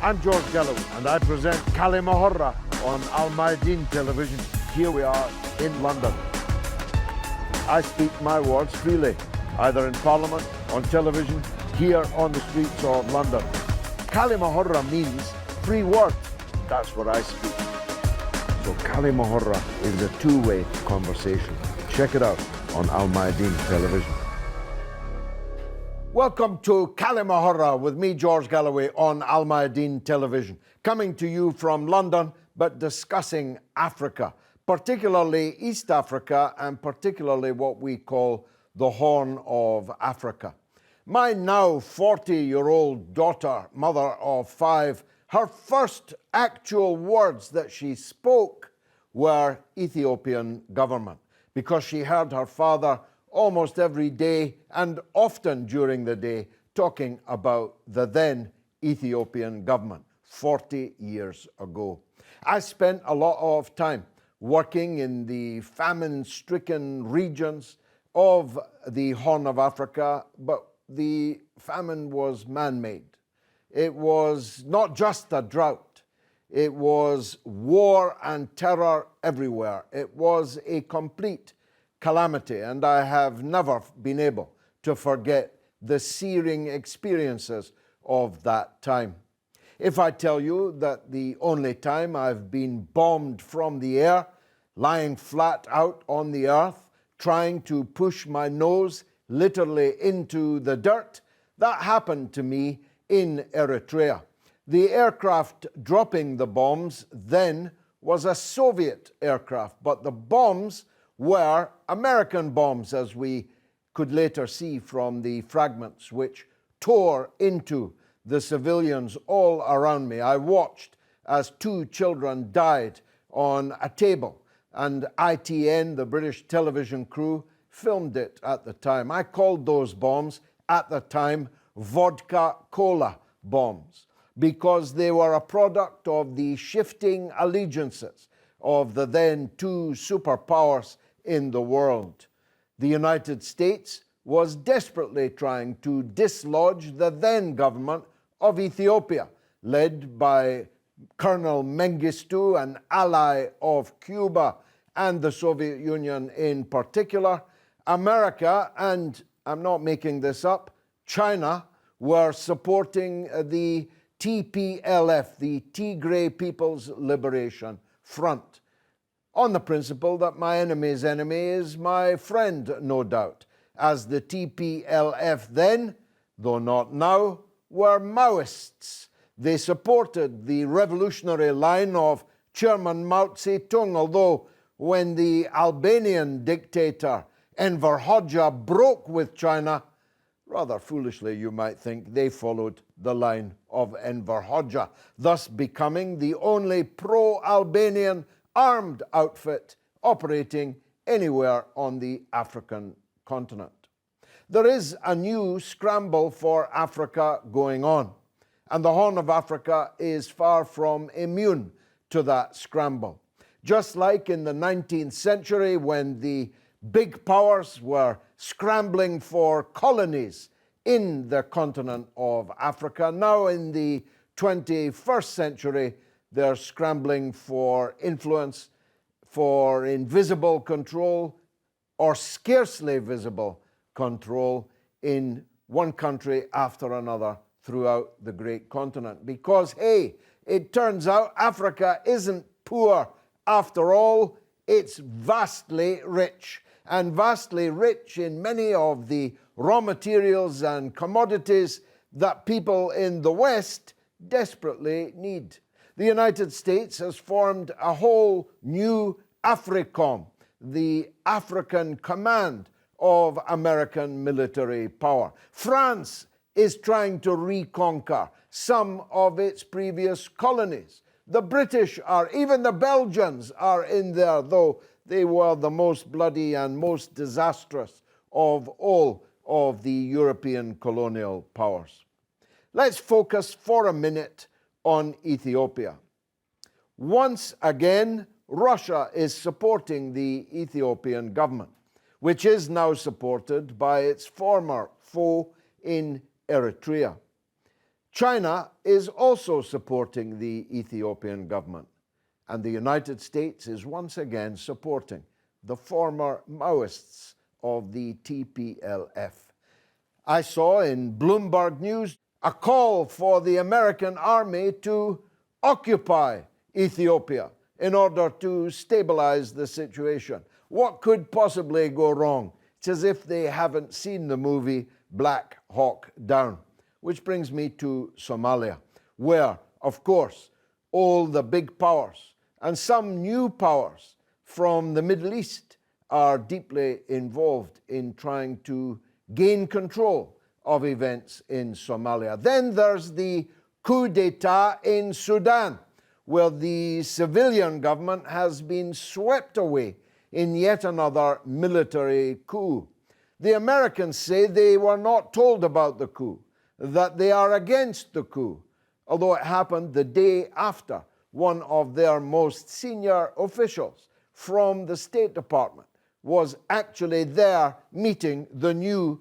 I'm George Galloway, and I present Kalima Horra on Al Mayadeen television. Here we are in London. I speak my words freely, either in Parliament, on television, here on the streets of London. Kalima Horra means free word. That's what I speak. So Kalima Horra is a two-way conversation. Check it out on Al Mayadeen television. Welcome to Kalima Horra with me, George Galloway, on Al Mayadeen television. Coming to you from London, but discussing Africa, particularly East Africa and particularly what we call the Horn of Africa. My now 40-year-old daughter, mother of 5, her first actual words that she spoke were Ethiopian government, because she heard her father almost every day and often during the day talking about the then Ethiopian government 40 years ago. I spent a lot of time working in the famine-stricken regions of the Horn of Africa, but the famine was man-made. It was not just a drought. It was war and terror everywhere. It was a complete calamity, and I have never been able to forget the searing experiences of that time. If I tell you that the only time I've been bombed from the air, lying flat out on the earth, trying to push my nose literally into the dirt, that happened to me in Eritrea. The aircraft dropping the bombs then was a Soviet aircraft, but the bombs were American bombs, as we could later see from the fragments which tore into the civilians all around me. I watched as 2 children died on a table, and ITN, the British television crew, filmed it at the time. I called those bombs at the time vodka cola bombs, because they were a product of the shifting allegiances of the then 2 superpowers in the world. The United States was desperately trying to dislodge the then government of Ethiopia, led by Colonel Mengistu, an ally of Cuba and the Soviet Union in particular. America, and I'm not making this up, China, were supporting the TPLF, the Tigray People's Liberation Front, on the principle that my enemy's enemy is my friend, no doubt, as the TPLF then, though not now, were Maoists. They supported the revolutionary line of Chairman Mao Zedong, although when the Albanian dictator Enver Hoxha broke with China, rather foolishly you might think, they followed the line of Enver Hoxha, thus becoming the only pro-Albanian armed outfit operating anywhere on the African continent. There is a new scramble for Africa going on, and the Horn of Africa is far from immune to that scramble. Just like in the 19th century when the big powers were scrambling for colonies in the continent of Africa, now in the 21st century, they're scrambling for influence, for invisible control, or scarcely visible control in one country after another throughout the great continent. Because, hey, it turns out Africa isn't poor after all, it's vastly rich, and vastly rich in many of the raw materials and commodities that people in the West desperately need. The United States has formed a whole new AFRICOM, the African Command of American military power. France is trying to reconquer some of its previous colonies. The British are, even the Belgians are in there, though they were the most bloody and most disastrous of all of the European colonial powers. Let's focus for a minute on Ethiopia. Once again, Russia is supporting the Ethiopian government, which is now supported by its former foe in Eritrea. China is also supporting the Ethiopian government, and the United States is once again supporting the former Maoists of the TPLF. I saw in Bloomberg News a call for the American army to occupy Ethiopia in order to stabilize the situation. What could possibly go wrong? It's as if they haven't seen the movie Black Hawk Down. Which brings me to Somalia, where, of course, all the big powers and some new powers from the Middle East are deeply involved in trying to gain control of events in Somalia. Then there's the coup d'etat in Sudan, where the civilian government has been swept away in yet another military coup. The Americans say they were not told about the coup, that they are against the coup, although it happened the day after one of their most senior officials from the State Department was actually there meeting the new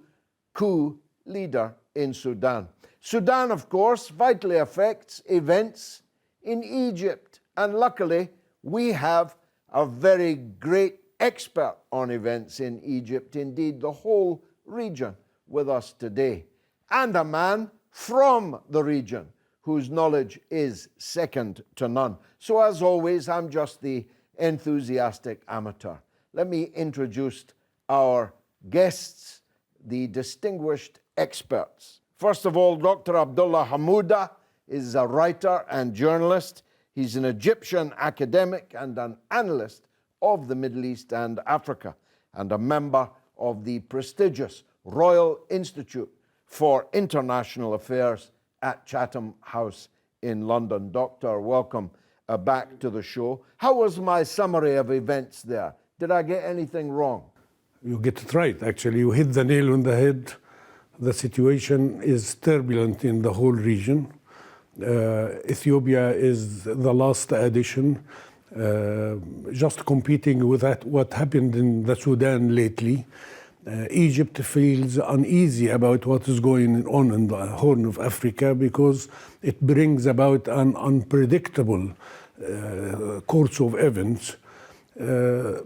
coup leader in Sudan. Sudan, of course, vitally affects events in Egypt, and luckily we have a very great expert on events in Egypt, indeed the whole region, with us today, and a man from the region whose knowledge is second to none. So as always, I'm just the enthusiastic amateur. Let me introduce our guests, the distinguished experts. First of all, Dr. Abdallah Hamoudah is a writer and journalist. He's an Egyptian academic and an analyst of the Middle East and Africa, and a member of the prestigious Royal Institute for International Affairs at Chatham House in London. Doctor, welcome back to the show. How was my summary of events there? Did I get anything wrong? You get it right, actually. You hit the nail on the head. The situation is turbulent in the whole region. Ethiopia is the last addition, just competing with what happened in the Sudan lately. Egypt feels uneasy about what is going on in the Horn of Africa because it brings about an unpredictable course of events.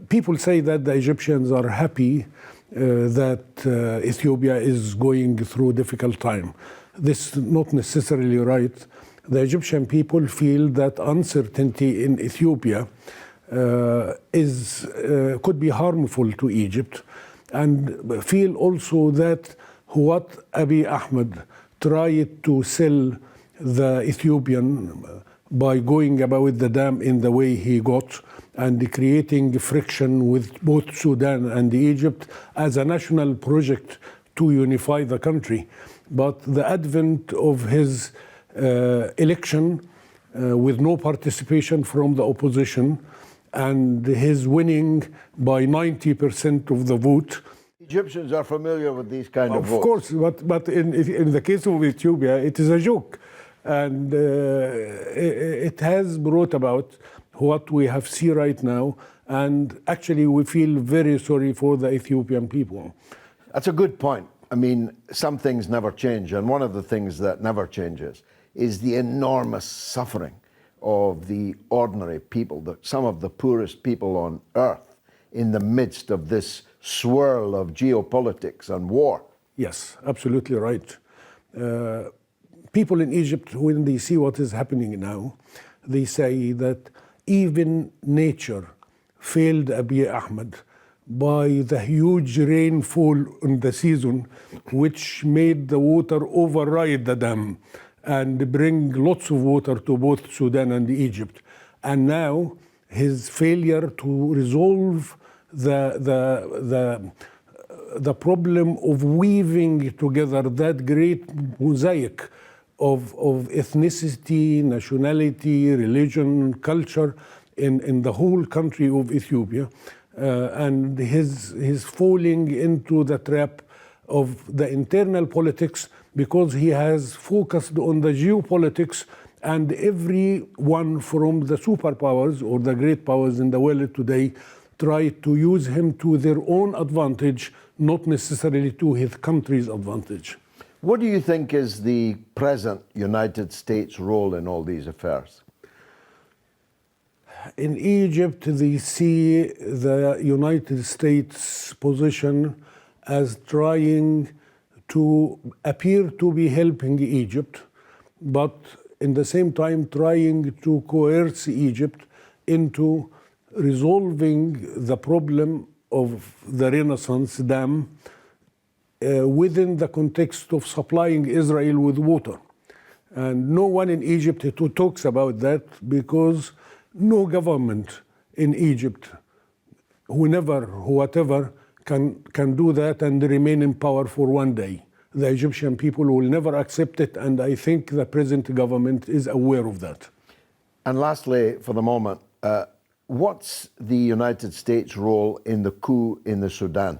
People say that the Egyptians are happy that Ethiopia is going through a difficult time. This is not necessarily right. The Egyptian people feel that uncertainty in Ethiopia could be harmful to Egypt, and feel also that what Abiy Ahmed tried to sell the Ethiopian by going about the dam in the way he got and creating friction with both Sudan and Egypt as a national project to unify the country. But the advent of his election with no participation from the opposition and his winning by 90% of the vote. Egyptians are familiar with these kind of votes. Of course, but in the case of Ethiopia, it is a joke. And it has brought about what we have seen right now. And actually, we feel very sorry for the Ethiopian people. That's a good point. I mean, some things never change. And one of the things that never changes is the enormous suffering of the ordinary people, some of the poorest people on earth, in the midst of this swirl of geopolitics and war. Yes, absolutely right. People in Egypt, when they see what is happening now, they say that even nature failed Abiy Ahmed by the huge rainfall in the season, which made the water override the dam and bring lots of water to both Sudan and Egypt. And now his failure to resolve the problem of weaving together that great mosaic of ethnicity, nationality, religion, culture in the whole country of Ethiopia, and his falling into the trap of the internal politics because he has focused on the geopolitics, and everyone from the superpowers or the great powers in the world today try to use him to their own advantage, not necessarily to his country's advantage. What do you think is the present United States role in all these affairs? In Egypt, they see the United States position as trying to appear to be helping Egypt, but in the same time trying to coerce Egypt into resolving the problem of the Renaissance Dam within the context of supplying Israel with water. And no one in Egypt talks about that, because no government in Egypt, whatever, can do that and remain in power for one day. The Egyptian people will never accept it, and I think the present government is aware of that. And lastly, for the moment, what's the United States' role in the coup in the Sudan?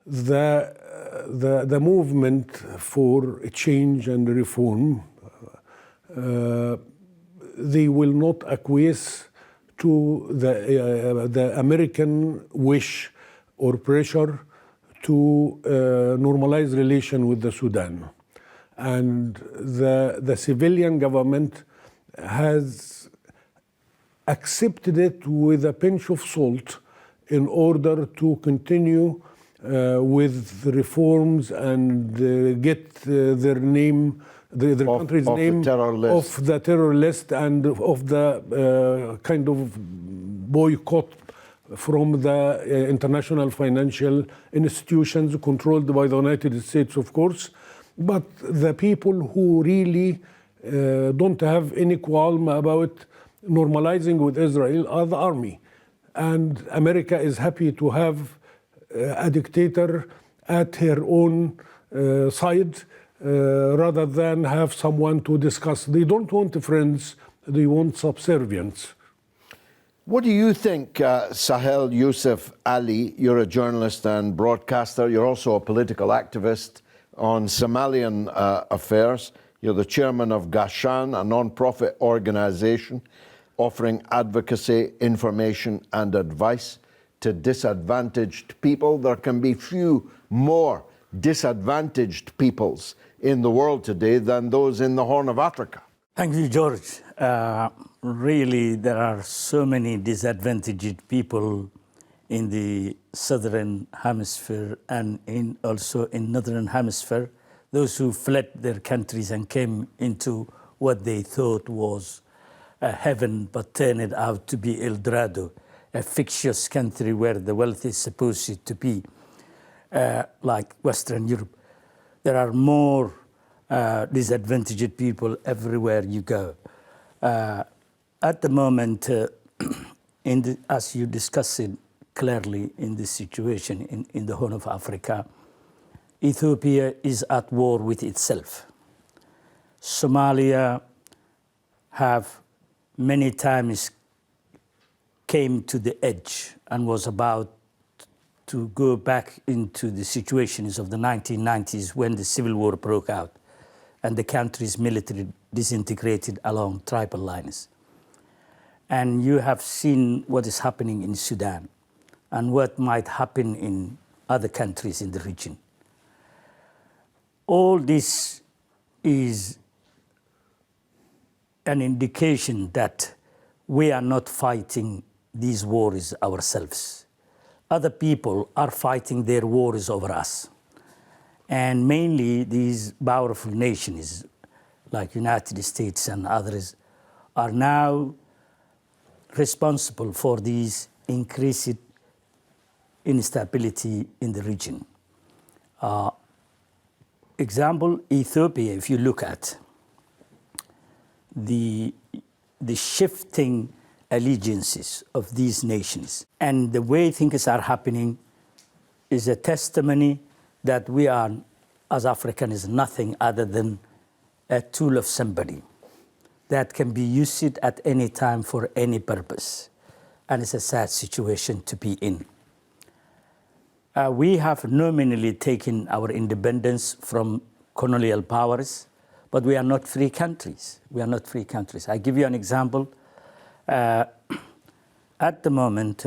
The movement for change and reform, they will not acquiesce to the American wish or pressure to normalize relation with the Sudan. And the civilian government has accepted it with a pinch of salt in order to continue with reforms and get their name, the country's name off the terror list and of the kind of boycott from the international financial institutions controlled by the United States, of course. But the people who really don't have any qualm about normalizing with Israel are the army. And America is happy to have a dictator at her own side rather than have someone to discuss. They don't want friends, they want subservience. What do you think, Sahel Yousif Ali? You're a journalist and broadcaster. You're also a political activist on Somalian affairs. You're the chairman of Gashan, a non-profit organization offering advocacy, information, and advice to disadvantaged people. There can be few more disadvantaged peoples in the world today than those in the Horn of Africa. Thank you, George. Really, there are so many disadvantaged people in the southern hemisphere and also in northern hemisphere. Those who fled their countries and came into what they thought was a heaven, but turned out to be El Dorado, a fictitious country where the wealth is supposed to be, like Western Europe. There are more disadvantaged people everywhere you go. At the moment, as you discussed it clearly in this situation in the Horn of Africa, Ethiopia is at war with itself. Somalia have many times came to the edge and was about to go back into the situations of the 1990s when the civil war broke out and the country's military disintegrated along tribal lines. And you have seen what is happening in Sudan and what might happen in other countries in the region. All this is an indication that we are not fighting these wars ourselves. Other people are fighting their wars over us. And mainly these powerful nations, like United States and others, are now responsible for this increased instability in the region. Example, Ethiopia, if you look at the shifting allegiances of these nations and the way things are happening is a testimony that we are, as Africans, nothing other than a tool of somebody that can be used at any time for any purpose. And it's a sad situation to be in. We have nominally taken our independence from colonial powers, but we are not free countries. We are not free countries. I give you an example. At the moment,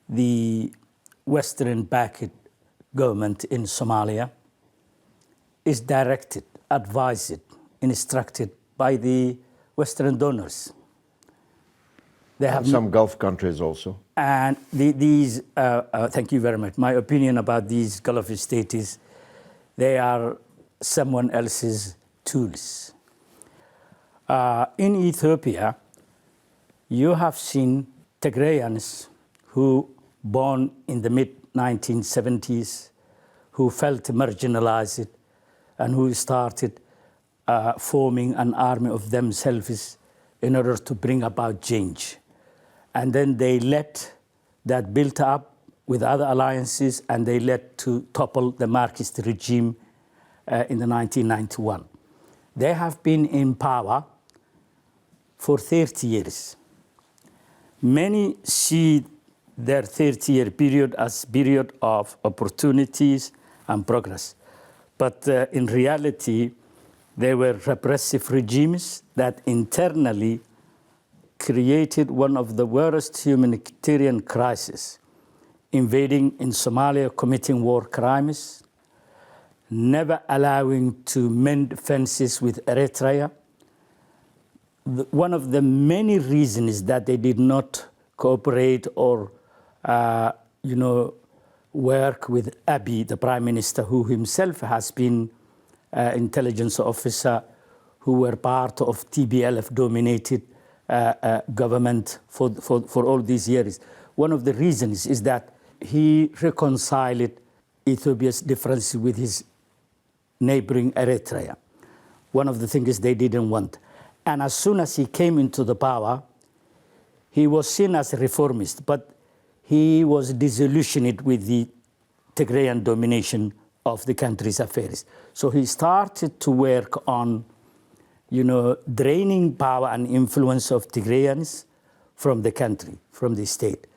the Western-backed government in Somalia is directed, advised, instructed by the Western donors. They have some Gulf countries also. And thank you very much. My opinion about these Gulf states is they are someone else's tools. In Ethiopia, you have seen Tigrayans who born in the mid-1970s, who felt marginalized and who started forming an army of themselves in order to bring about change. And then they let that built up with other alliances, and they led to topple the Marxist regime in the 1991. They have been in power for 30 years. Many see their 30-year period as a period of opportunities and progress. But in reality, they were repressive regimes that internally created one of the worst humanitarian crises, invading in Somalia, committing war crimes, never allowing to mend fences with Eritrea. One of the many reasons is that they did not cooperate or, work with Abiy, the prime minister, who himself has been intelligence officer, who were part of TPLF-dominated government for all these years. One of the reasons is that he reconciled Ethiopia's difference with his neighboring Eritrea. One of the things they didn't want. And as soon as he came into the power, he was seen as a reformist, but he was disillusioned with the Tigrayan domination of the country's affairs. So he started to work on, draining power and influence of Tigrayans from the country, from the state.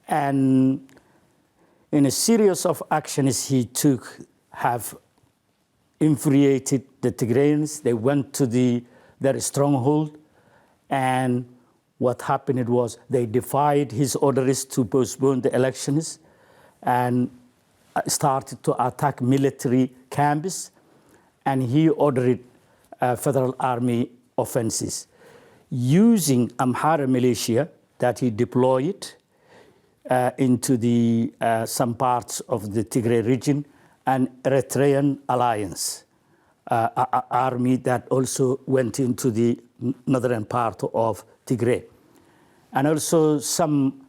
And in a series of actions he took have infuriated the Tigrayans. They went to their stronghold, and what happened was they defied his orders to postpone the elections and started to attack military camps, and he ordered federal army offenses using Amhara militia that he deployed into some parts of the Tigray region, and Eritrean alliance army that also went into the northern part of Tigray. And also some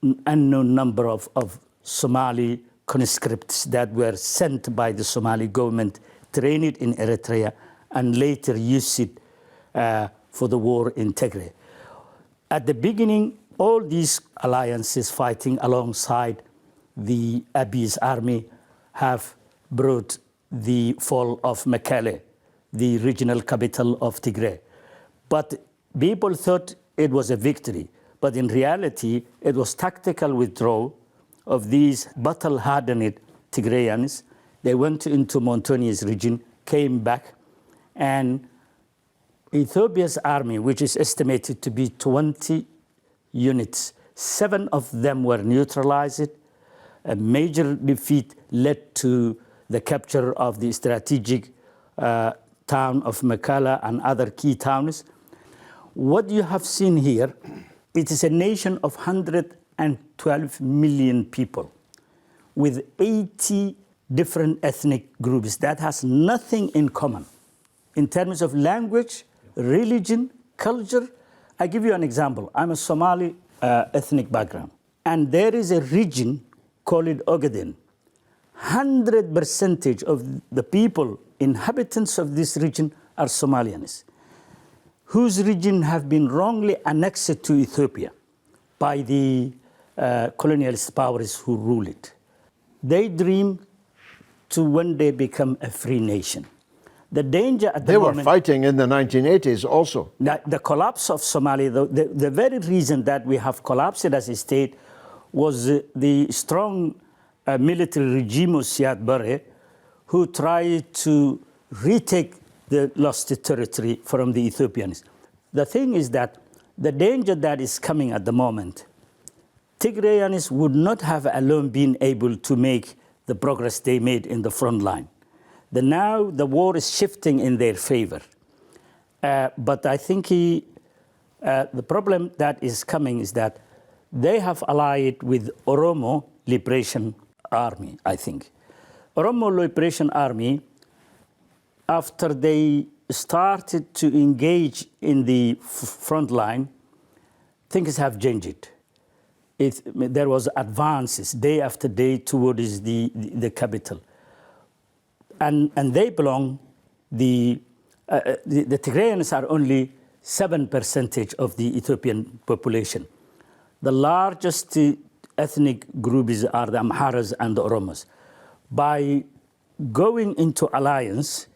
unknown number of Somali conscripts that were sent by the Somali government, trained in Eritrea, and later used it for the war in Tigray. At the beginning, all these alliances fighting alongside the Abiy's army have brought the fall of Mekelle, the regional capital of Tigray. But people thought it was a victory. But in reality, it was tactical withdrawal of these battle-hardened Tigrayans. They went into mountainous region, came back, and Ethiopia's army, which is estimated to be 20 units, 7 of them were neutralized. A major defeat led to the capture of the strategic town of Mekelle and other key towns. What you have seen here, it is a nation of 112 million people with 80 different ethnic groups that has nothing in common in terms of language, religion, culture. I give you an example. I'm a Somali ethnic background, and there is a region called Ogaden. 100% of the people, inhabitants of this region, are Somalians, whose region have been wrongly annexed to Ethiopia by the colonialist powers who rule it. They dream to one day become a free nation. The danger at the moment... They were fighting in the 1980s also. The collapse of Somalia, the very reason that we have collapsed as a state was the strong military regime of Siad Barre, who tried to retake the lost territory from the Ethiopians. The thing is that the danger that is coming at the moment, Tigrayans would not have alone been able to make the progress they made in the front line. Now the war is shifting in their favor. But I think the problem that is coming is that they have allied with Oromo Liberation Army, I think. Oromo Liberation Army, after they started to engage in the front line, things have changed. There was advances day after day towards the capital. And they belong, the Tigrayans are only 7% of the Ethiopian population. The largest ethnic groups are the Amharas and the Oromos. By going into alliance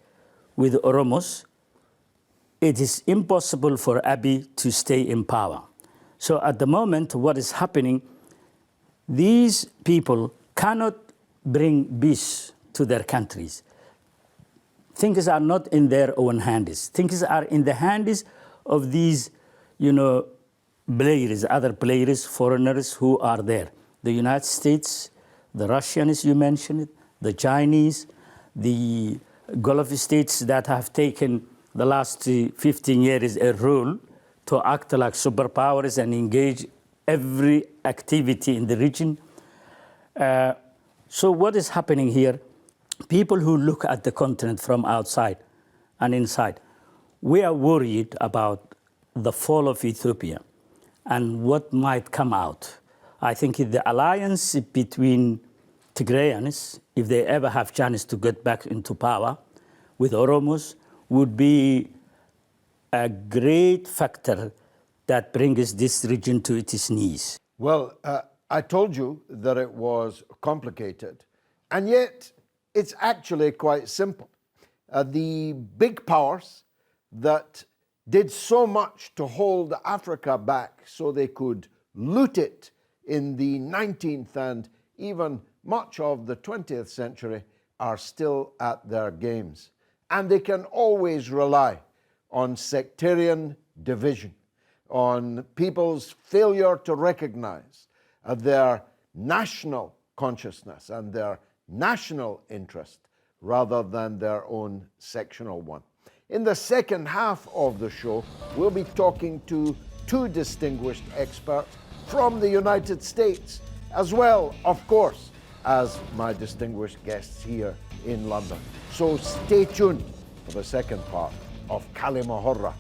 with the Oromos, it is impossible for Abiy to stay in power. So at the moment, what is happening, these people cannot bring peace to their countries. Things are not in their own hands. Things are in the hands of these, players, other players, foreigners who are there. The United States, the Russians you mentioned, the Chinese, the Gulf states that have taken the last 15 years a role to act like superpowers and engage every activity in the region. So what is happening here? People who look at the continent from outside and inside, we are worried about the fall of Ethiopia and what might come out. I think the alliance between Tigrayans, if they ever have chance to get back into power, with Oromos, would be a great factor that brings this region to its knees. Well, I told you that it was complicated, and yet it's actually quite simple. The big powers that did so much to hold Africa back so they could loot it in the 19th and even much of the 20th century are still at their games. And they can always rely on sectarian division, on people's failure to recognize their national consciousness and their national interest rather than their own sectional one. In the second half of the show, we'll be talking to two distinguished experts from the United States, as well, of course, as my distinguished guests here in London. So stay tuned for the second part of Kalima Horra.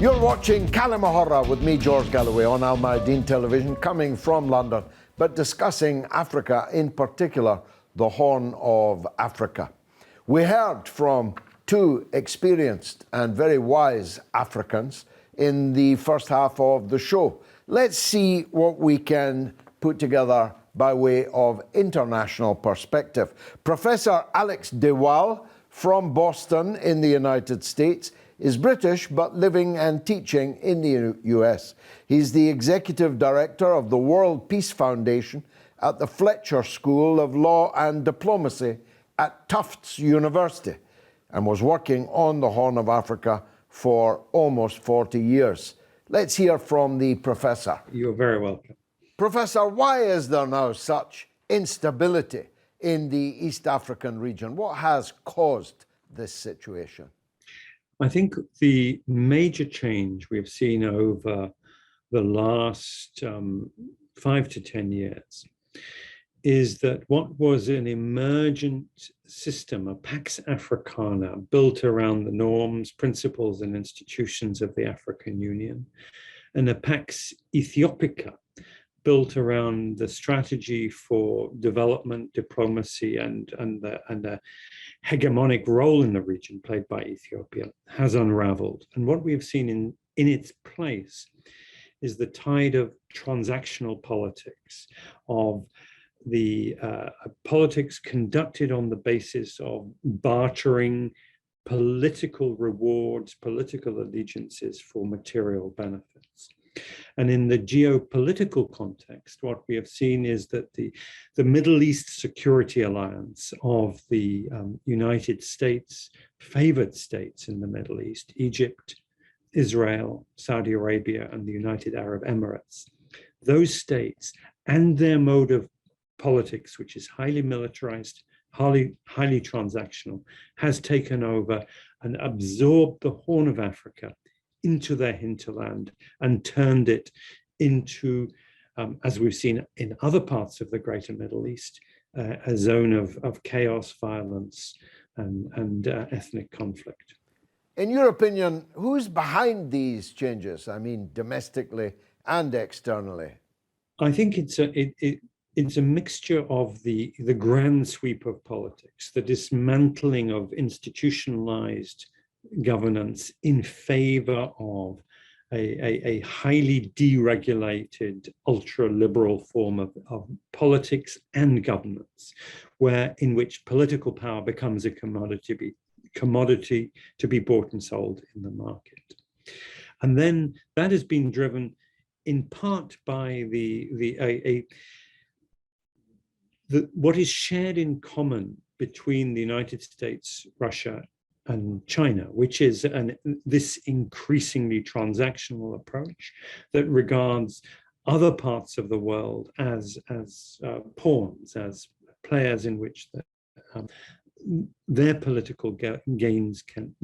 You're watching Kalima Horra with me, George Galloway, on Al Mayadeen Television, coming from London, but discussing Africa, in particular, the Horn of Africa. We heard from two experienced and very wise Africans in the first half of the show. Let's see what we can put together by way of international perspective. Professor Alex de Waal from Boston in the United States is British but living and teaching in the US. He's the executive director of the World Peace Foundation at the Fletcher School of Law and Diplomacy at Tufts University and was working on the Horn of Africa for almost 40 years. Let's hear from the professor. You're very welcome. Professor, why is there now such instability in the East African region? What has caused this situation? I think the major change we've seen over the last 5 to 10 years is that what was an emergent system, a Pax Africana, built around the norms, principles, and institutions of the African Union, and a Pax Ethiopica, built around the strategy for development, diplomacy, and a hegemonic role in the region played by Ethiopia, has unraveled. And what we've seen in its place is the tide of transactional politics, of the politics conducted on the basis of bartering political rewards, political allegiances for material benefits. And in the geopolitical context, what we have seen is that the Middle East Security Alliance of the United States, favored states in the Middle East, Egypt, Israel, Saudi Arabia, and the United Arab Emirates, those states and their mode of politics, which is highly militarized, highly transactional, has taken over and absorbed the Horn of Africa into their hinterland and turned it into, as we've seen in other parts of the greater Middle East, a zone of chaos, violence, and ethnic conflict. In your opinion, who's behind these changes? I mean, domestically and externally. I think it's a mixture of the grand sweep of politics, the dismantling of institutionalized governance in favor of a highly deregulated, ultra-liberal form of politics and governance, in which political power becomes a commodity to be bought and sold in the market. And then that has been driven in part by what is shared in common between the United States, Russia, and China, which is this increasingly transactional approach that regards other parts of the world as pawns, as players in which their political games can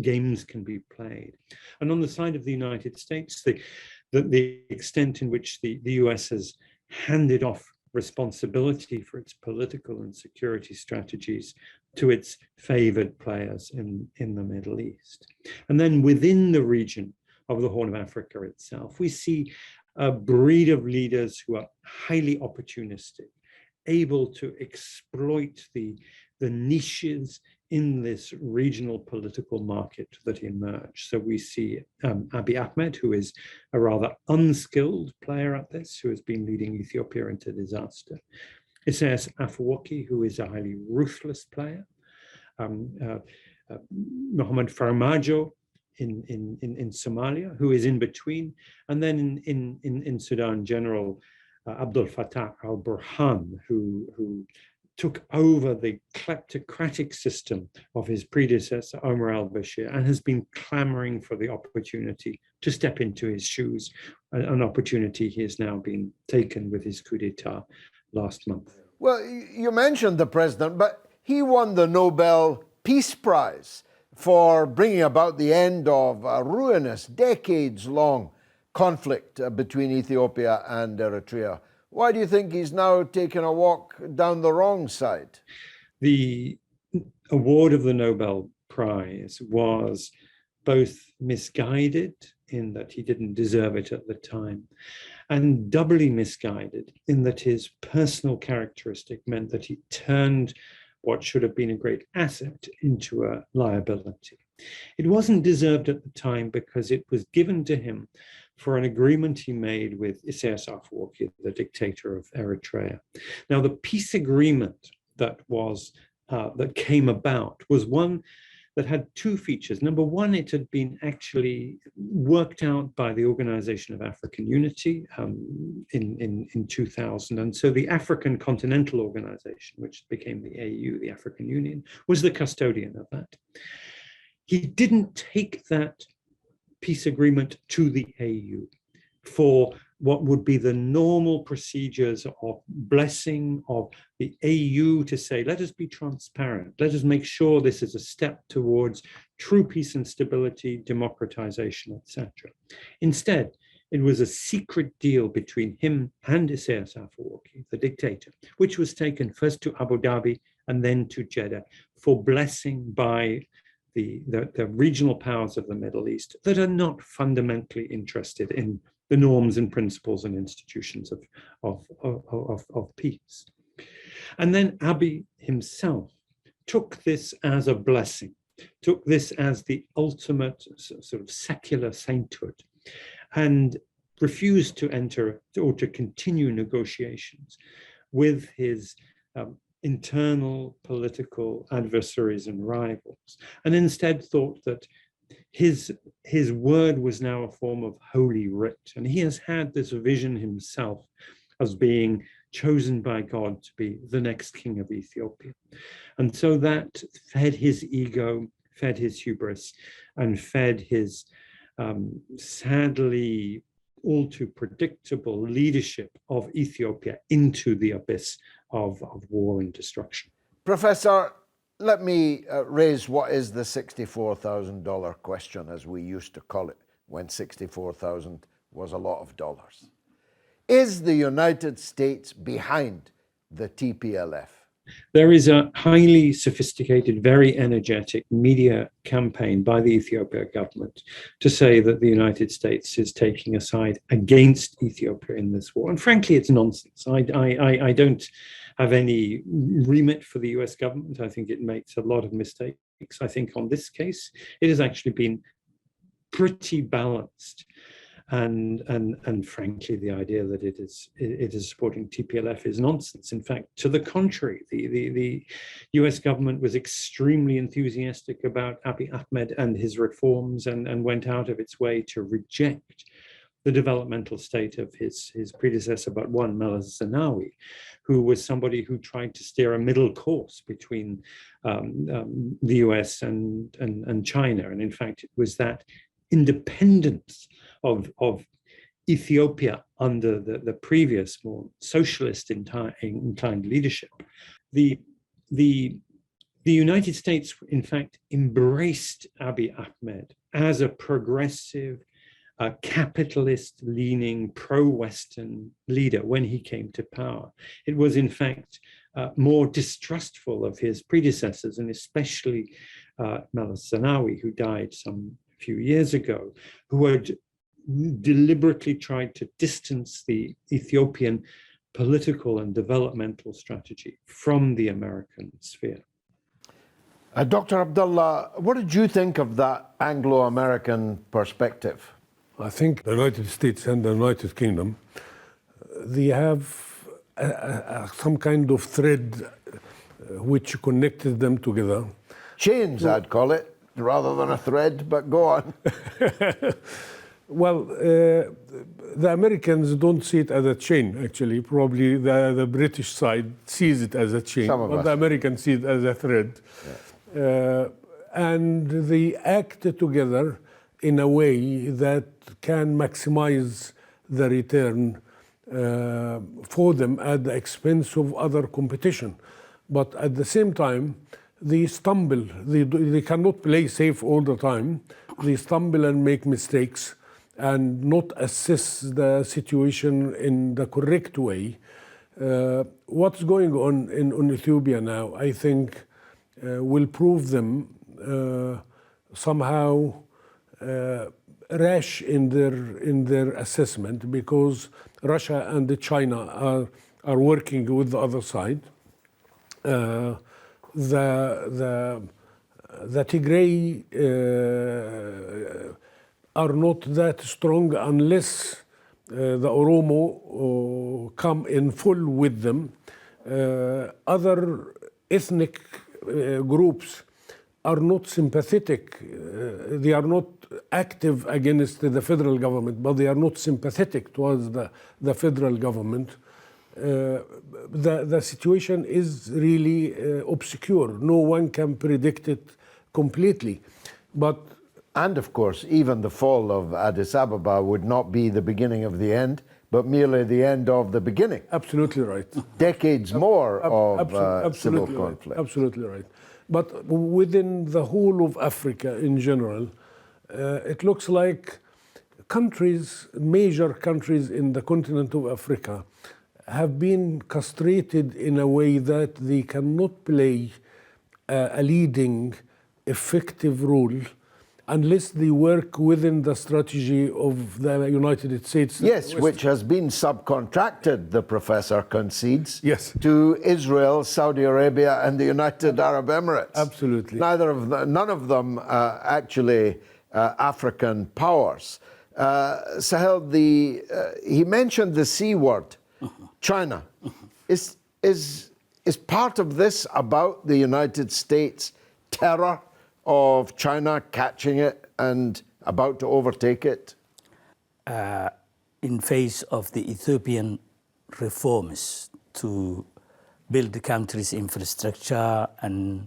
be played. And on the side of the United States, the extent in which the US has handed off responsibility for its political and security strategies to its favored players in the Middle East. And then within the region of the Horn of Africa itself, we see a breed of leaders who are highly opportunistic, able to exploit the niches in this regional political market that emerge. So we see Abiy Ahmed, who is a rather unskilled player at this, who has been leading Ethiopia into disaster. Isaias Afwerki, who is a highly ruthless player. Mohamed Farmajo in Somalia, who is in between. And then in Sudan, General Abdel Fattah al-Burhan, who took over the kleptocratic system of his predecessor, Omar al-Bashir, and has been clamoring for the opportunity to step into his shoes, an opportunity he has now been taken with his coup d'etat last month. Well, you mentioned the president, but he won the Nobel Peace Prize for bringing about the end of a ruinous, decades-long conflict between Ethiopia and Eritrea. Why do you think he's now taken a walk down the wrong side? The award of the Nobel Prize was both misguided in that he didn't deserve it at the time, and doubly misguided in that his personal characteristic meant that he turned what should have been a great asset into a liability. It wasn't deserved at the time because it was given to him for an agreement he made with Isaias Afwerki, the dictator of Eritrea. Now, the peace agreement that came about was one that had two features. Number one, it had been actually worked out by the Organization of African Unity in 2000. And so the African Continental Organization, which became the AU, the African Union, was the custodian of that. He didn't take that peace agreement to the AU for what would be the normal procedures of blessing of the AU to say, let us be transparent, let us make sure this is a step towards true peace and stability, democratization, etc. Instead, it was a secret deal between him and Isaias Afwerki, the dictator, which was taken first to Abu Dhabi and then to Jeddah for blessing by the regional powers of the Middle East that are not fundamentally interested in the norms and principles and institutions of peace. And then Abiy himself took this as a blessing, took this as the ultimate sort of secular sainthood, and refused to enter or to continue negotiations with his internal political adversaries and rivals, and instead thought that his word was now a form of holy writ, and he has had this vision himself as being chosen by God to be the next king of Ethiopia. And so that fed his ego, fed his hubris, and fed his sadly all too predictable leadership of Ethiopia into the abyss of war and destruction. Professor, let me raise what is the $64,000 question, as we used to call it, when 64,000 was a lot of dollars. Is the United States behind the TPLF? There is a highly sophisticated, very energetic media campaign by the Ethiopia government to say that the United States is taking a side against Ethiopia in this war. And frankly, it's nonsense. I don't have any remit for the US government. I think it makes a lot of mistakes. I think on this case, it has actually been pretty balanced. And frankly, the idea that it is supporting TPLF is nonsense. In fact, to the contrary, the US government was extremely enthusiastic about Abiy Ahmed and his reforms, and went out of its way to reject the developmental state of his predecessor, but one, Meles Zenawi, who was somebody who tried to steer a middle course between the US and China. And in fact, it was that independence of Ethiopia under the previous, more socialist inclined leadership. The United States, in fact, embraced Abiy Ahmed as a progressive, capitalist-leaning, pro-Western leader when he came to power. It was, in fact, more distrustful of his predecessors, and especially Meles Zenawi, who died some few years ago, who had deliberately tried to distance the Ethiopian political and developmental strategy from the American sphere. Dr. Abdallah, what did you think of that Anglo-American perspective? I think the United States and the United Kingdom, they have some kind of thread which connected them together. Chains, I'd call it, rather than a thread, but go on. Well, the Americans don't see it as a chain, actually. Probably the British side sees it as a chain, but the Americans see it as a thread. Yeah. And they act together in a way that can maximize the return for them at the expense of other competition. But at the same time, they stumble. They cannot play safe all the time. They stumble and make mistakes and not assess the situation in the correct way. What's going on in Ethiopia now, I think, will prove them somehow rash in their assessment, because Russia and China are working with the other side. The Tigray are not that strong unless the Oromo come in full with them. Other ethnic groups are not sympathetic. They are not active against the federal government, but they are not sympathetic towards the federal government. The situation is really obscure. No one can predict it completely. And of course, even the fall of Addis Ababa would not be the beginning of the end, but merely the end of the beginning. Absolutely right. Decades more of civil conflict. Absolutely right. But within the whole of Africa in general, it looks like major countries in the continent of Africa have been castrated in a way that they cannot play a leading, effective role unless they work within the strategy of the United States. Yes, which has been subcontracted, the professor concedes, yes, to Israel, Saudi Arabia, and the United Arab Emirates. Absolutely. None of them actually African powers. Sahel, he mentioned the C word, China. Is part of this about the United States terror of China catching it and about to overtake it? In face of the Ethiopian reforms to build the country's infrastructure and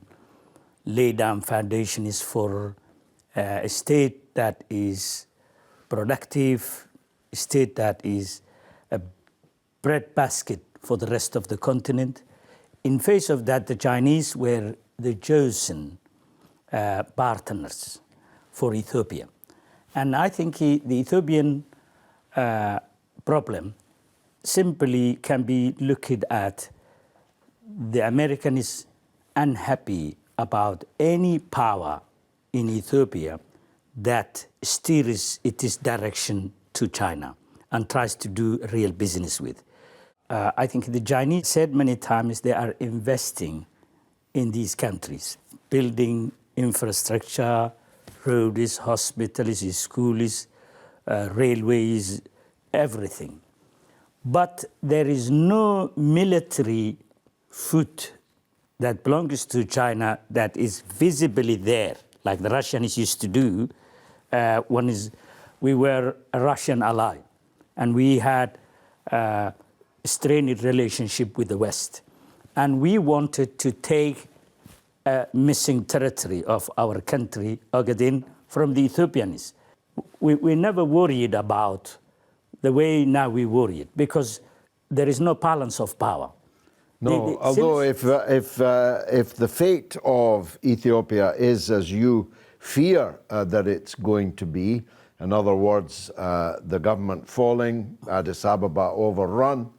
lay down foundations for a state that is productive, a state that is a breadbasket for the rest of the continent. In face of that, the Chinese were the chosen partners for Ethiopia. And I think the Ethiopian problem simply can be looked at. The American is unhappy about any power in Ethiopia that steers its direction to China and tries to do real business with. I think the Chinese said many times they are investing in these countries, building infrastructure, roads, hospitals, schools, railways, everything. But there is no military foot that belongs to China that is visibly there, like the Russians used to do. We were a Russian ally, and we had a strained relationship with the West. And we wanted to take a missing territory of our country, Ogaden, from the Ethiopians. We never worried about the way now we worried, because there is no balance of power. No, although if the fate of Ethiopia is as you fear that it's going to be, in other words, the government falling, Addis Ababa overrun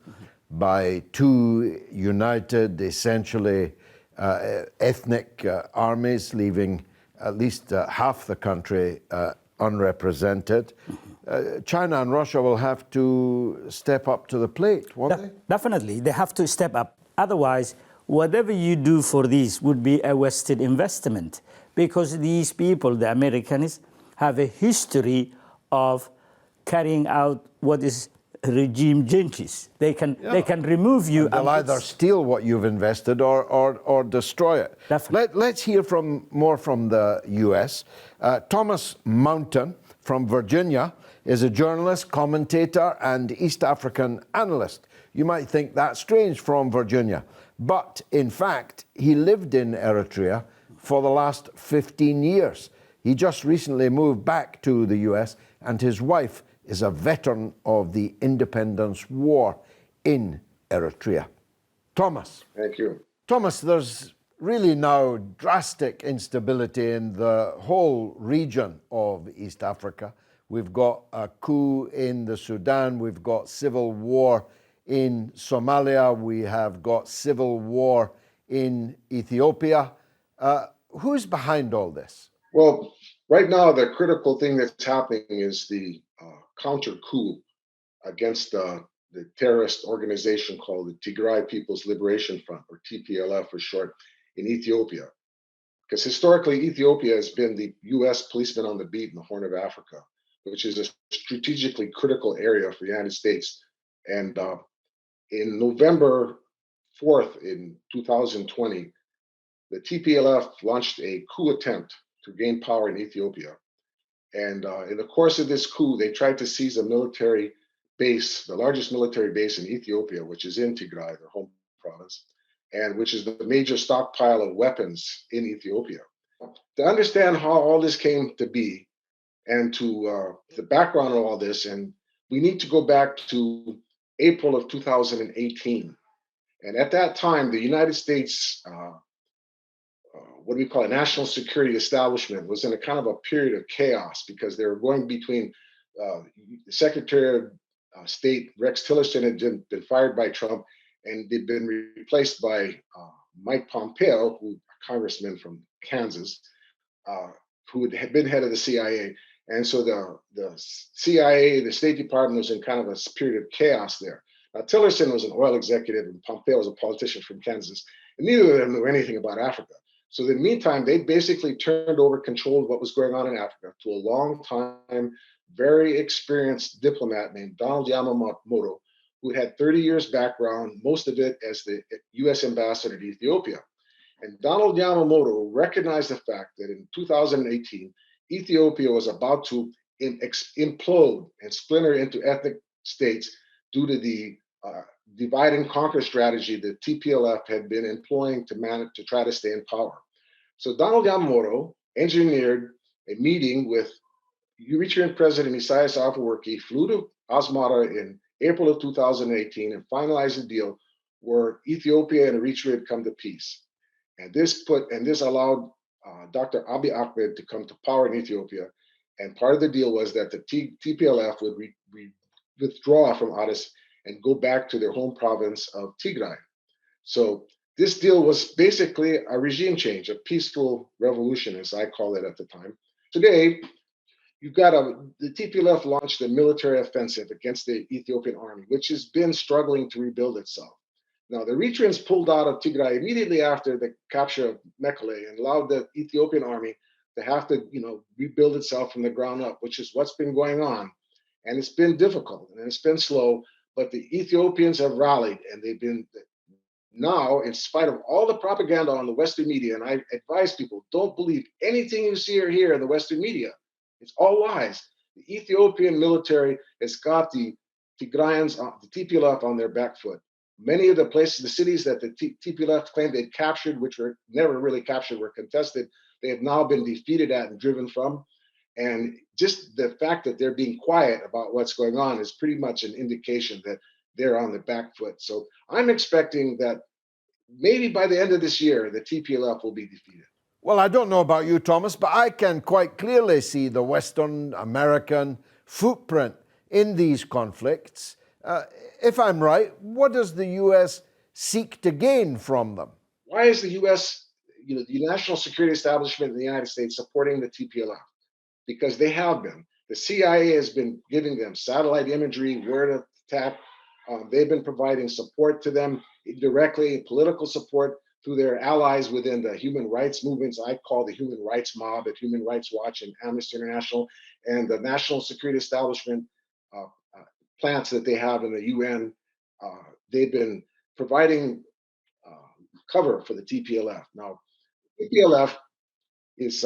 by two united, essentially ethnic armies, leaving at least half the country unrepresented, China and Russia will have to step up to the plate, won't they? Definitely, they have to step up. Otherwise, whatever you do for these would be a wasted investment, because these people, the Americans, have a history of carrying out what is regime changes. They can remove you. They'll either steal what you've invested or destroy it. Let's hear more from the U.S. Thomas Mountain from Virginia is a journalist, commentator, and East African analyst. You might think that's strange from Virginia, but in fact, he lived in Eritrea for the last 15 years. He just recently moved back to the US, and his wife is a veteran of the independence war in Eritrea. Thomas. Thank you. Thomas, there's really now drastic instability in the whole region of East Africa. We've got a coup in the Sudan, we've got civil war in Somalia, we have got civil war in Ethiopia. Who's behind all this? Well, right now, the critical thing that's happening is the counter coup against the terrorist organization called the Tigray People's Liberation Front, or TPLF for short, in Ethiopia. Because historically, Ethiopia has been the US policeman on the beat in the Horn of Africa, which is a strategically critical area for the United States. And in November 4th in 2020, the TPLF launched a coup attempt to gain power in Ethiopia. And in the course of this coup, they tried to seize a military base, the largest military base in Ethiopia, which is in Tigray, their home province, and which is the major stockpile of weapons in Ethiopia. To understand how all this came to be and to the background of all this, and we need to go back to April of 2018. And at that time, the United States, what we call a national security establishment, was in a kind of a period of chaos because they were going between the Secretary of State, Rex Tillerson, had been fired by Trump, and they'd been replaced by Mike Pompeo, a congressman from Kansas, who had been head of the CIA. And so the CIA, the State Department, was in kind of a period of chaos there. Now, Tillerson was an oil executive and Pompeo was a politician from Kansas, and neither of them knew anything about Africa. So in the meantime, they basically turned over control of what was going on in Africa to a long-time, very experienced diplomat named Donald Yamamoto, who had 30 years background, most of it as the US ambassador to Ethiopia. And Donald Yamamoto recognized the fact that in 2018, Ethiopia was about to implode and splinter into ethnic states due to the divide and conquer strategy that TPLF had been employing to try to stay in power. So Donald Yamamuro engineered a meeting with Eritrean President Isaias Afwerki, flew to Asmara in April of 2018 and finalized a deal where Ethiopia and Eritrea had come to peace. And this allowed Dr. Abiy Ahmed to come to power in Ethiopia. And part of the deal was that the TPLF would withdraw from Addis and go back to their home province of Tigray. So this deal was basically a regime change, a peaceful revolution, as I call it at the time. Today, you've got the TPLF launched a military offensive against the Ethiopian army, which has been struggling to rebuild itself. Now, the Eritreans pulled out of Tigray immediately after the capture of Mekelle and allowed the Ethiopian army to have to, rebuild itself from the ground up, which is what's been going on. And it's been difficult and it's been slow, but the Ethiopians have rallied and they've been now, in spite of all the propaganda on the Western media, and I advise people, don't believe anything you see or hear in the Western media. It's all lies. The Ethiopian military has got the Tigrayans, the TPLF on their back foot. Many of the places, the cities that the TPLF claimed they'd captured, which were never really captured, were contested. They have now been defeated at and driven from. And just the fact that they're being quiet about what's going on is pretty much an indication that they're on the back foot. So I'm expecting that maybe by the end of this year, the TPLF will be defeated. Well, I don't know about you, Thomas, but I can quite clearly see the Western American footprint in these conflicts. If I'm right, what does the U.S. seek to gain from them? Why is the U.S., the national security establishment in the United States supporting the TPLF? Because they have been. The CIA has been giving them satellite imagery, where to attack. They've been providing support to them directly, political support through their allies within the human rights movements I call the human rights mob at Human Rights Watch and Amnesty International, and the national security establishment plants that they have in the UN. They've been providing cover for the TPLF. Now, TPLF is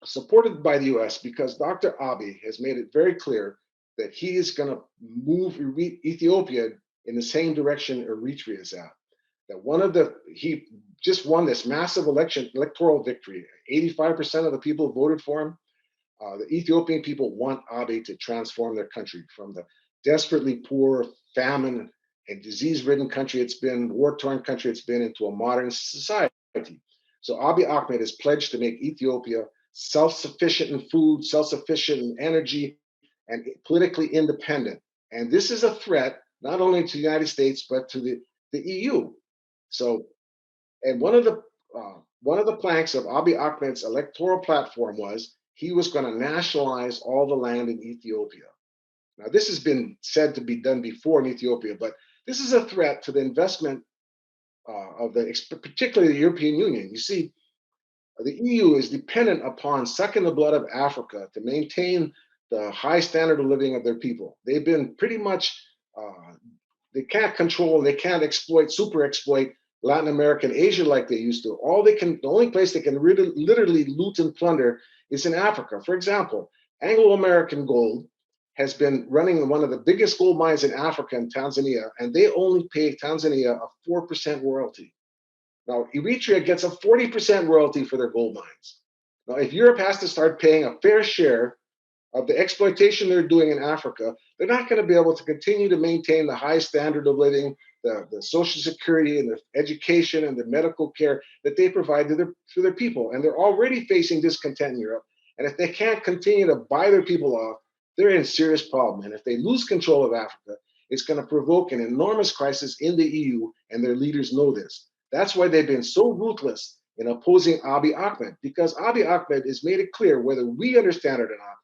supported by the US because Dr. Abiy has made it very clear that he is going to move Ethiopia in the same direction Eritrea is at. That he just won this massive electoral victory. 85% of the people voted for him. The Ethiopian people want Abiy to transform their country from the desperately poor, famine, and disease-ridden country it's been, war-torn country it's been, into a modern society. So Abiy Ahmed has pledged to make Ethiopia self-sufficient in food, self-sufficient in energy, and politically independent. And this is a threat not only to the United States, but to the EU. So, and one of the planks of Abiy Ahmed's electoral platform was he was going to nationalize all the land in Ethiopia. Now, this has been said to be done before in Ethiopia, but this is a threat to the investment particularly the European Union. You see, the EU is dependent upon sucking the blood of Africa to maintain the high standard of living of their people. They've been pretty much, they can't control, they can't super exploit Latin America and Asia like they used to. The only place they can literally loot and plunder is in Africa. For example, Anglo-American Gold has been running one of the biggest gold mines in Africa and Tanzania, and they only pay Tanzania a 4% royalty. Now, Eritrea gets a 40% royalty for their gold mines. Now, if Europe has to start paying a fair share of the exploitation they're doing in Africa, they're not going to be able to continue to maintain the high standard of living, the social security and the education and the medical care that they provide to their people. And they're already facing discontent in Europe. And if they can't continue to buy their people off, they're in serious problem. And if they lose control of Africa, it's going to provoke an enormous crisis in the EU, and their leaders know this. That's why they've been so ruthless in opposing Abiy Ahmed, because Abiy Ahmed has made it clear, whether we understand it or not,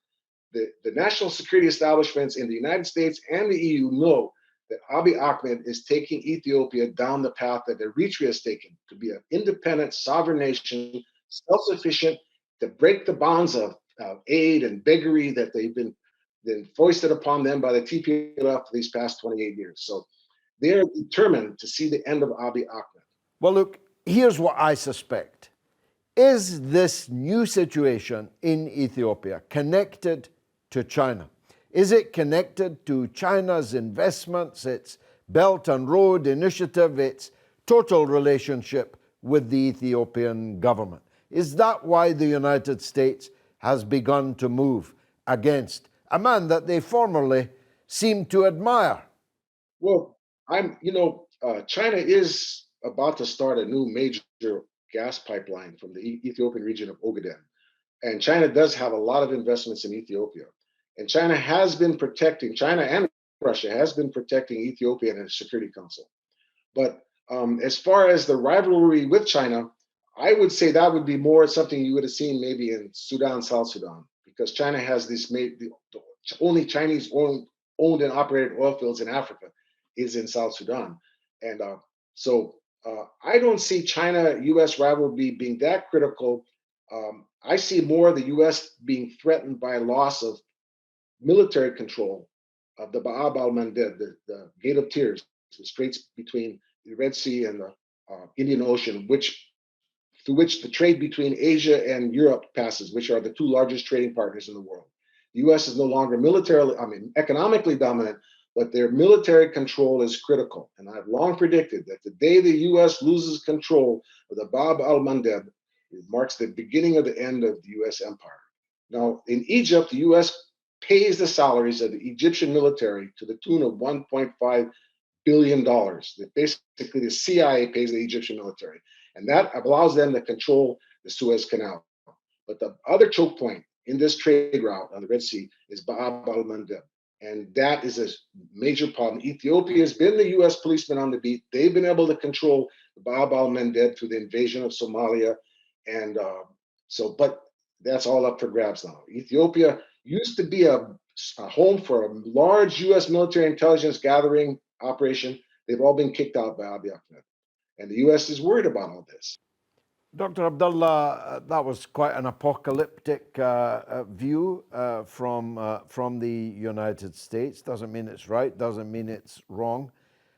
the national security establishments in the United States and the EU know that Abiy Ahmed is taking Ethiopia down the path that Eritrea has taken, to be an independent, sovereign nation, self-sufficient, to break the bonds of aid and beggary that they've been foisted upon them by the TPLF for these past 28 years. So they're determined to see the end of Abiy Ahmed. Well, look, here's what I suspect. Is this new situation in Ethiopia connected to China? Is it connected to China's investments, its Belt and Road Initiative, its total relationship with the Ethiopian government? Is that why the United States has begun to move against a man that they formerly seemed to admire? Well, China is about to start a new major gas pipeline from the Ethiopian region of Ogaden. And China does have a lot of investments in Ethiopia. And China and Russia has been protecting Ethiopia in the Security Council. But as far as the rivalry with China, I would say that would be more something you would have seen maybe in Sudan, South Sudan, because China has the only Chinese owned and operated oil fields in Africa is in South Sudan. And so I don't see China-US rivalry being that critical. I see more the US being threatened by loss of military control of the Bab al-Mandeb, the Gate of Tears, the straits between the Red Sea and the Indian Ocean, through which the trade between Asia and Europe passes, which are the two largest trading partners in the world. The US is no longer economically dominant, but their military control is critical. And I've long predicted that the day the US loses control of the Bab al-Mandeb, it marks the beginning of the end of the US empire. Now, in Egypt, the US pays the salaries of the Egyptian military to the tune of $1.5 billion. Basically, the CIA pays the Egyptian military, and that allows them to control the Suez Canal. But the other choke point in this trade route on the Red Sea is Bab al-Mandeb, and that is a major problem. Ethiopia has been the US policeman on the beat. They've been able to control Bab al-Mandeb through the invasion of Somalia, and but that's all up for grabs now. Ethiopia used to be a home for a large US military intelligence gathering operation. They've all been kicked out by Abiy Ahmed. And the US is worried about all this. Dr. Abdallah, that was quite an apocalyptic view from the United States. Doesn't mean it's right, doesn't mean it's wrong.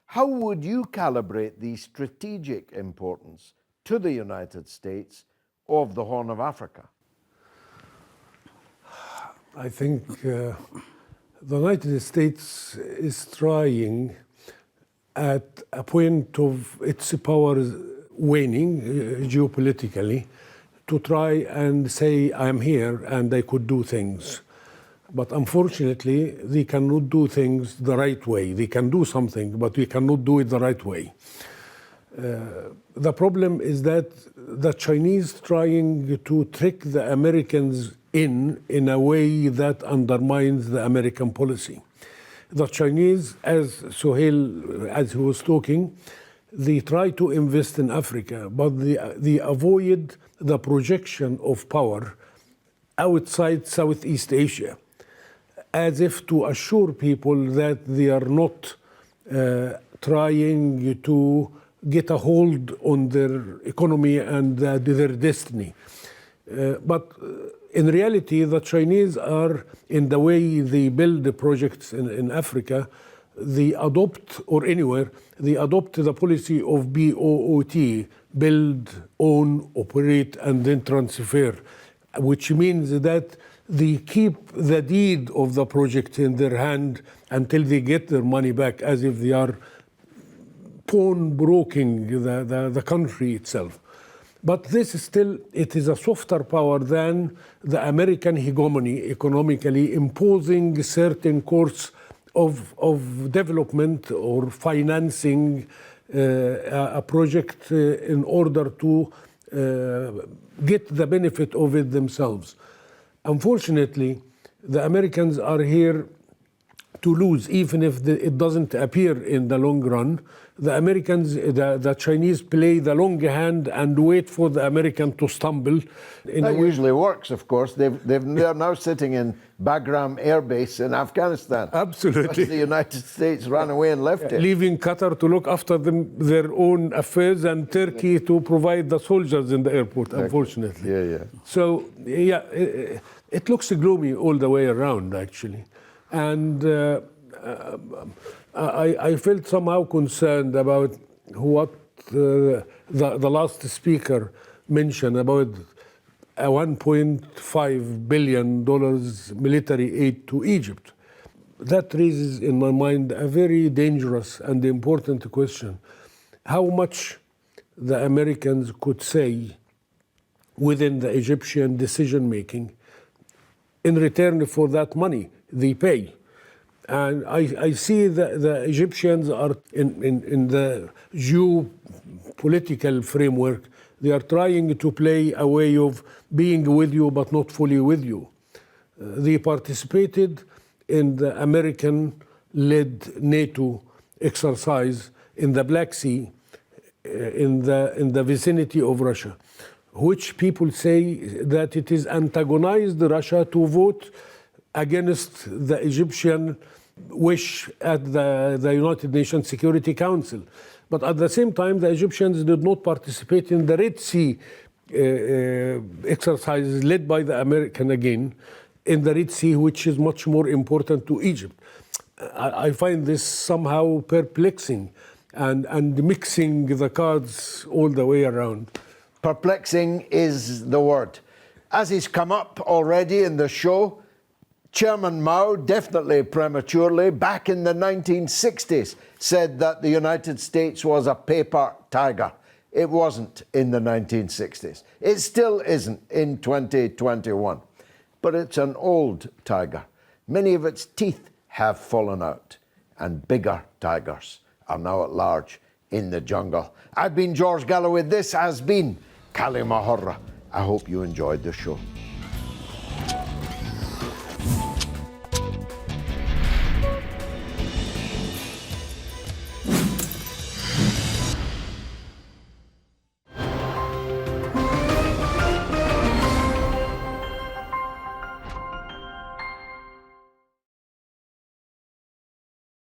How would you calibrate the strategic importance to the United States of the Horn of Africa? I think the United States is trying at a point of its power waning geopolitically to try and say, I'm here and I could do things. But unfortunately, they cannot do things the right way. They can do something, but we cannot do it the right way. The problem is that the Chinese trying to trick the Americans in a way that undermines the American policy. The Chinese, as Sohail, as he was talking, they try to invest in Africa, but they avoid the projection of power outside Southeast Asia, as if to assure people that they are not trying to get a hold on their economy and their destiny. But in reality, the Chinese are, in the way they build the projects in Africa, they adopt, or anywhere, they adopt the policy of BOOT, build, own, operate, and then transfer, which means that they keep the deed of the project in their hand until they get their money back, as if they are pawnbroking the country itself. But this is still, it is a softer power than the American hegemony economically, imposing certain course of development or financing a project in order to get the benefit of it themselves. Unfortunately, the Americans are here to lose, even if it doesn't appear in the long run. The Americans, the Chinese play the long hand and wait for the American to stumble. That usually works, of course. They're now sitting in Bagram Air Base in Afghanistan. Absolutely. The United States ran away and left it. Leaving Qatar to look after their own affairs and Turkey to provide the soldiers in the airport, unfortunately. Yeah. So, yeah, it looks gloomy all the way around, actually. And I felt somehow concerned about what the last speaker mention about a $1.5 billion military aid to Egypt. That raises in my mind a very dangerous and important question. How much the Americans could say within the Egyptian decision-making in return for that money they pay. And I see the Egyptians are in the geopolitical framework, they are trying to play a way of being with you but not fully with you. They participated in the American-led NATO exercise in the Black Sea, in the vicinity of Russia, which people say that it is antagonized Russia to vote against the Egyptian wish at the United Nations Security Council. But at the same time, the Egyptians did not participate in the Red Sea exercises led by the American again in the Red Sea, which is much more important to Egypt. I find this somehow perplexing and mixing the cards all the way around. Perplexing is the word. As he's come up already in the show, Chairman Mao, definitely prematurely, back in the 1960s, said that the United States was a paper tiger. It wasn't in the 1960s. It still isn't in 2021. But it's an old tiger. Many of its teeth have fallen out, and bigger tigers are now at large in the jungle. I've been George Galloway. This has been Kalima Horra. I hope you enjoyed the show.